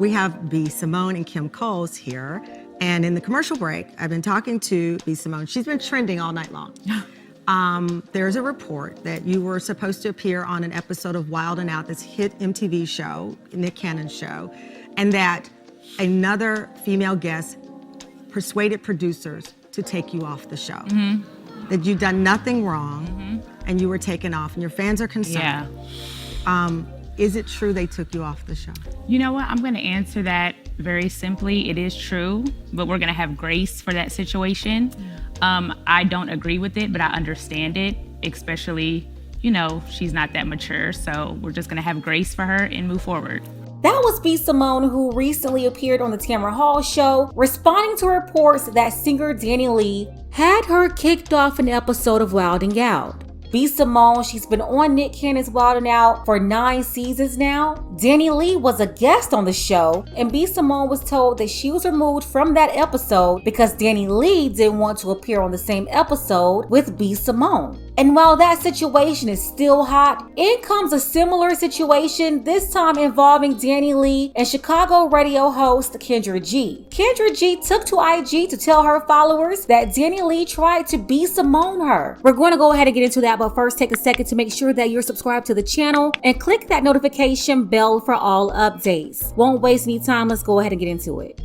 We have B. Simone and Kim Coles here. And in the commercial break, I've been talking to B. Simone. She's been trending all night long. There's a report that you were supposed to appear on an episode of Wild 'N Out, this hit MTV show, Nick Cannon's show, and that another female guest persuaded producers to take you off the show. Mm-hmm. That you'd done nothing wrong, mm-hmm. and you were taken off, and your fans are concerned. Yeah. Is it true they took you off the show? You know what? I'm going to answer that very simply. It is true, but we're going to have grace for that situation. I don't agree with it, but I understand it, especially, you know, she's not that mature. So we're just going to have grace for her and move forward. That was B. Simone, who recently appeared on the Tamara Hall show, responding to reports that singer DaniLeigh had her kicked off an episode of Wild 'N Out. B. Simone, she's been on Nick Cannon's Wild 'N Out for 9 seasons now. DaniLeigh was a guest on the show, and B. Simone was told that she was removed from that episode because DaniLeigh didn't want to appear on the same episode with B. Simone. And while that situation is still hot, in comes a similar situation, this time involving DaniLeigh and Chicago radio host Kendra G. Kendra G took to IG to tell her followers that DaniLeigh tried to B. Simone her. We're going to go ahead and get into that, but first take a second to make sure that you're subscribed to the channel and click that notification bell for all updates. Won't waste any time, let's go ahead and get into it.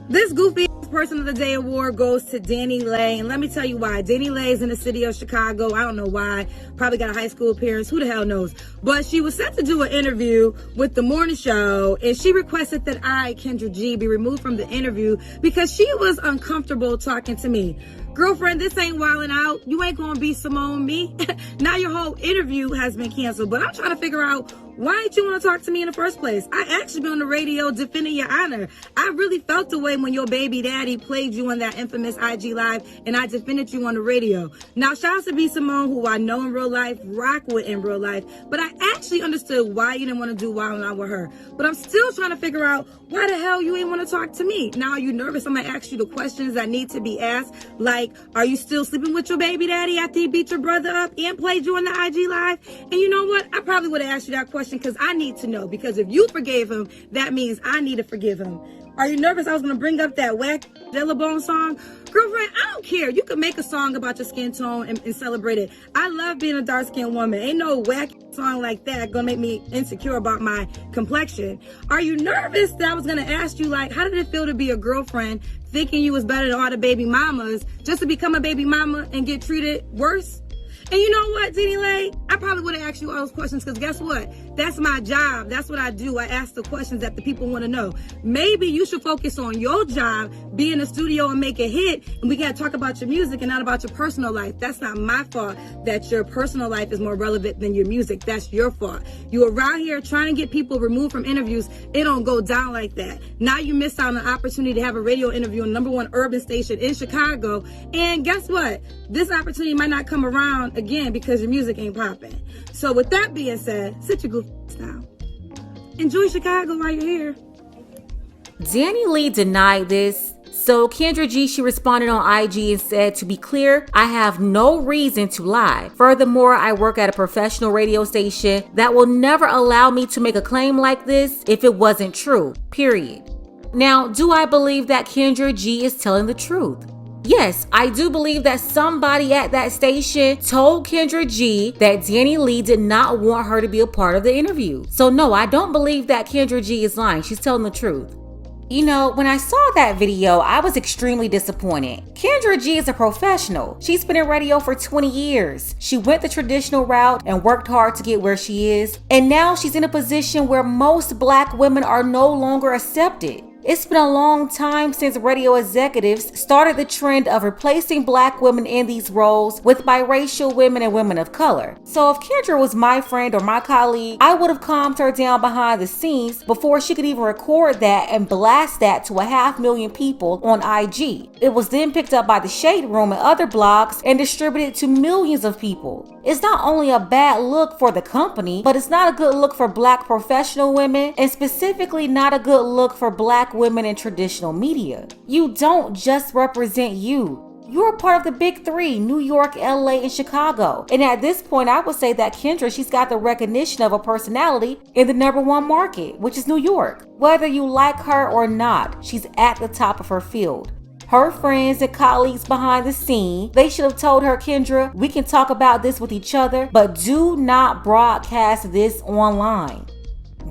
This goofy Person of the Day award goes to DaniLeigh, and let me tell you why. DaniLeigh is in the city of Chicago. I don't know why. Probably got a high school appearance. Who the hell knows? But she was set to do an interview with the morning show, and she requested that I, Kendra G, be removed from the interview because she was uncomfortable talking to me. Girlfriend, this ain't wildin' out. You ain't gonna be Simone me. Now your whole interview has been canceled, but I'm trying to figure out why didn't you want to talk to me in the first place? I actually been on the radio defending your honor. I really felt the way when your baby daddy played you on that infamous IG Live and I defended you on the radio. Now, shout out to B. Simone, who I know in real life, rock with in real life, but I actually understood why you didn't want to do Wild 'N Out with her. But I'm still trying to figure out why the hell you ain't want to talk to me. Now, are you nervous? I'm going to ask you the questions that need to be asked. Like, are you still sleeping with your baby daddy after he beat your brother up and played you on the IG Live? And you know what? I probably would have asked you that question because I need to know. Because if you forgave him, that means I need to forgive him. Are you nervous I was going to bring up that whack Dillabone song? Girlfriend, I don't care. You can make a song about your skin tone and celebrate it. I love being a dark-skinned woman. Ain't no whack song like that going to make me insecure about my complexion. Are you nervous that I was going to ask you, like, how did it feel to be a girlfriend thinking you was better than all the baby mamas just to become a baby mama and get treated worse? And you know what, DaniLeigh? I probably would have asked you all those questions because guess what? That's my job. That's what I do. I ask the questions that the people want to know. Maybe you should focus on your job, be in the studio and make a hit, and we got to talk about your music and not about your personal life. That's not my fault that your personal life is more relevant than your music. That's your fault. You around here trying to get people removed from interviews. It don't go down like that. Now you missed out on an opportunity to have a radio interview on #1 urban station in Chicago. And guess what? This opportunity might not come around again because your music ain't popping. So with that being said, sit your goofy down. Enjoy Chicago while you're here. DaniLeigh denied this. So Kendra G, she responded on IG and said, to be clear, I have no reason to lie. Furthermore, I work at a professional radio station that will never allow me to make a claim like this if it wasn't true, period. Now, do I believe that Kendra G is telling the truth? Yes, I do believe that somebody at that station told Kendra G that DaniLeigh did not want her to be a part of the interview. So no, I don't believe that Kendra G is lying. She's telling the truth. You know, when I saw that video, I was extremely disappointed. Kendra G is a professional. She's been in radio for 20 years. She went the traditional route and worked hard to get where she is. And now she's in a position where most Black women are no longer accepted. It's been a long time since radio executives started the trend of replacing Black women in these roles with biracial women and women of color. So if Kendra was my friend or my colleague, I would have calmed her down behind the scenes before she could even record that and blast that to 500,000 people on IG. It was then picked up by the Shade Room and other blogs and distributed to millions of people. It's not only a bad look for the company, but it's not a good look for Black professional women, and specifically not a good look for Black women in traditional media. You don't just represent you. You're a part of the big three, New York, LA, and Chicago. And at this point, I would say that Kendra, she's got the recognition of a personality in the #1 market, which is New York. Whether you like her or not, she's at the top of her field. Her friends and colleagues behind the scene, they should have told her, Kendra, we can talk about this with each other, but do not broadcast this online.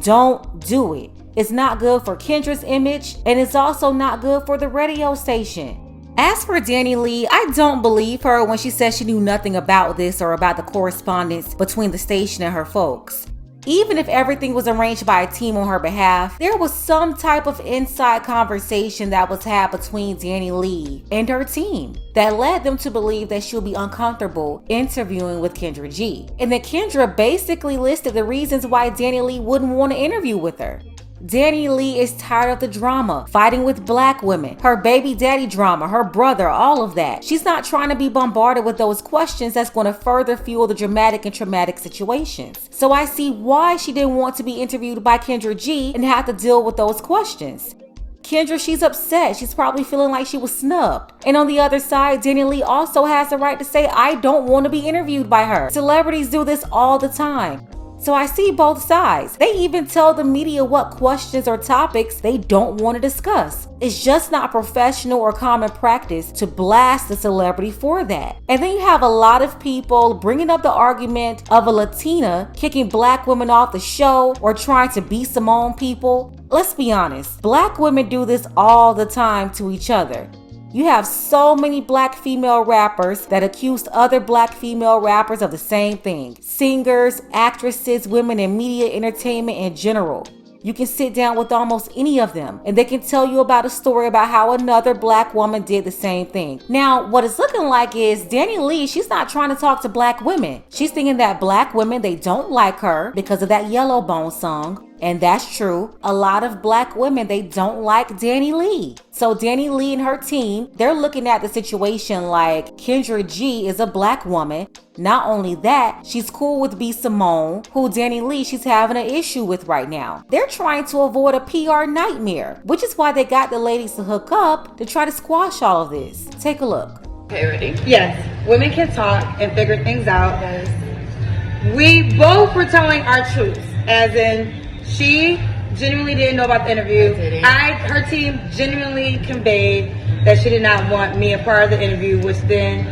Don't do it. It's not good for Kendra's image, and it's also not good for the radio station. As for DaniLeigh, I don't believe her when she says she knew nothing about this or about the correspondence between the station and her folks. Even if everything was arranged by a team on her behalf, there was some type of inside conversation that was had between DaniLeigh and her team that led them to believe that she'll be uncomfortable interviewing with Kendra G. And that Kendra basically listed the reasons why DaniLeigh wouldn't want to interview with her. DaniLeigh is tired of the drama, fighting with black women, her baby daddy drama, her brother, all of that. She's not trying to be bombarded with those questions that's going to further fuel the dramatic and traumatic situations. So I see why she didn't want to be interviewed by Kendra G and have to deal with those questions. Kendra, she's upset. She's probably feeling like she was snubbed. And on the other side, DaniLeigh also has the right to say, I don't want to be interviewed by her. Celebrities do this all the time. So I see both sides. They even tell the media what questions or topics they don't want to discuss. It's just not professional or common practice to blast the celebrity for that. And then you have a lot of people bringing up the argument of a Latina kicking black women off the show or trying to be Simone people. Let's be honest, black women do this all the time to each other. You have so many black female rappers that accused other black female rappers of the same thing. Singers, actresses, women in media, entertainment in general. You can sit down with almost any of them and they can tell you about a story about how another black woman did the same thing. Now, what it's looking like is DaniLeigh, she's not trying to talk to black women. She's thinking that black women, they don't like her because of that Yellow Bone song. And that's true. A lot of black women, they don't like DaniLeigh. So DaniLeigh and her team, they're looking at the situation like Kendra G is a black woman. Not only that, she's cool with B. Simone, who DaniLeigh, she's having an issue with right now. They're trying to avoid a PR nightmare, which is why they got the ladies to hook up to try to squash all of this. Take a look. Okay, ready? Yes. Women can talk and figure things out. Yes. We both were telling our truths, as in, she genuinely didn't know about the interview. Her team genuinely conveyed that she did not want me a part of the interview, which then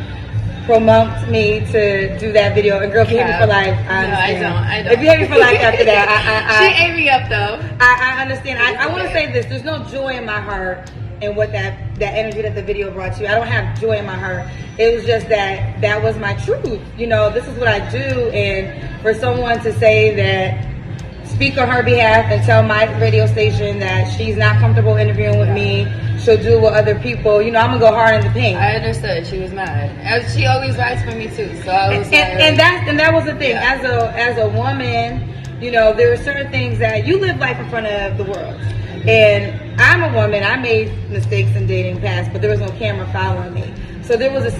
promotes me to do that video. And girl, if you hate me for life, I don't. If you hate me for life after that, she ate me up though. I understand. I want to say this: there's no joy in my heart in what that energy that the video brought you. I don't have joy in my heart. It was just that was my truth. You know, this is what I do, and for someone to say that. Speak on her behalf and tell my radio station that she's not comfortable interviewing with me. She'll do it with other people. You know, I'm gonna go hard in the paint. I understood. She was mad. She always writes for me too. So I was and that was the thing. Yeah. As a woman, you know, there are certain things that you live life in front of the world. And I'm a woman. I made mistakes in dating past, but there was no camera following me. So there's a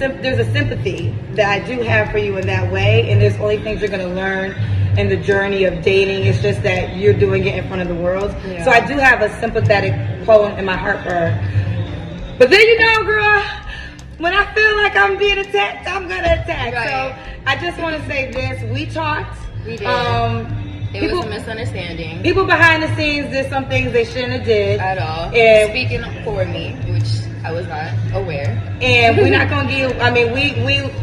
sympathy that I do have for you in that way. And there's only things you're gonna learn in the journey of dating. It's just that you're doing it in front of the world. Yeah. So I do have a sympathetic pull in my heart for her. But then, you know, girl, when I feel like I'm being attacked, I'm gonna attack. Right. So I just want to say this: we talked. We did. It was a misunderstanding. People behind the scenes did some things they shouldn't have did at all. And speaking for me, which I was not aware. And we're not gonna give. I mean, we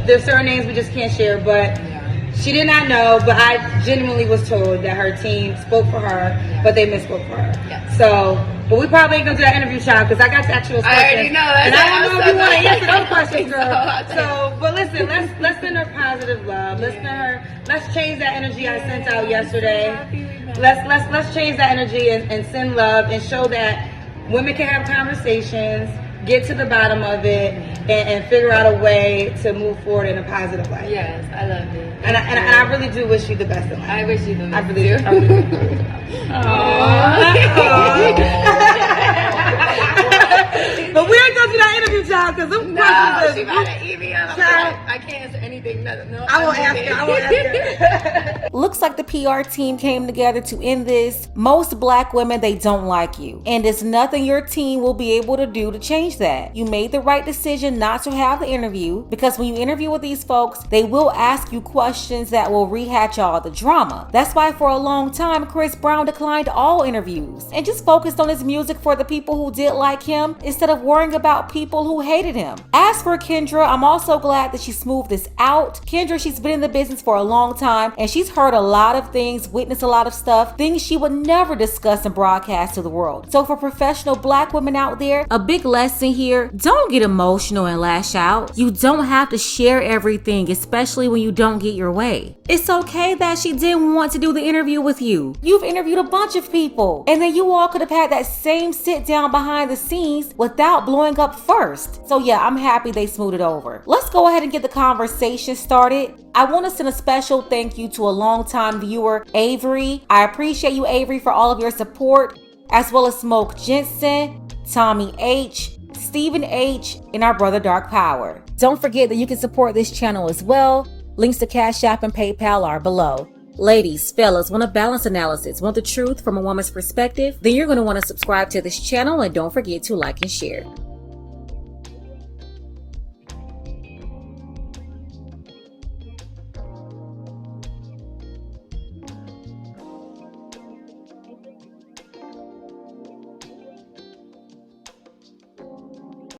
there's certain names we just can't share, but. Yeah. She did not know, but I genuinely was told that her team spoke for her, but they misspoke for her. Yes. So, but we probably ain't gonna do that interview, child, because I got the actual questions. I already know that. And I don't know if you want to answer those questions, girl. So, but listen, let's send her positive love. Let's change that energy I sent out yesterday. Let's change that energy and send love and show that women can have conversations, get to the bottom of it, and figure out a way to move forward in a positive way. Yes, I love it. And I really do wish you the best in life. I wish you the best. I really do. But we ain't gonna do that interview, child, because them questions she about to eat me up. Child, I can't answer anything. No, I won't ask her. I won't ask her. Looks like the PR team came together to end this. Most black women, they don't like you. And there's nothing your team will be able to do to change that. You made the right decision not to have the interview, because when you interview with these folks, they will ask you questions that will rehatch all the drama. That's why for a long time, Chris Brown declined all interviews and just focused on his music for the people who did like him instead of worrying about people who hated him. As for Kendra, I'm also glad that she smoothed this out. Kendra, she's been in the business for a long time and she's heard a lot of things, witnessed a lot of stuff, things she would never discuss and broadcast to the world. So for professional black women out there, a big lesson here: don't get emotional and lash out. You don't have to share everything, especially when you don't get your way. It's okay that she didn't want to do the interview with you. You've interviewed a bunch of people, and then you all could have had that same sit down behind the scenes without blowing up first. So yeah, I'm happy they smoothed it over. Let's go ahead and get the conversation started. I want to send a special thank you to a longtime viewer, Avery. I appreciate you, Avery, for all of your support, as well as Smoke Jensen, Tommy H, Stephen H, and our brother Dark Power. Don't forget that you can support this channel as well. Links to Cash App and PayPal are below. Ladies, fellas, want a balanced analysis, want the truth from a woman's perspective? Then you're going to want to subscribe to this channel, and don't forget to like and share.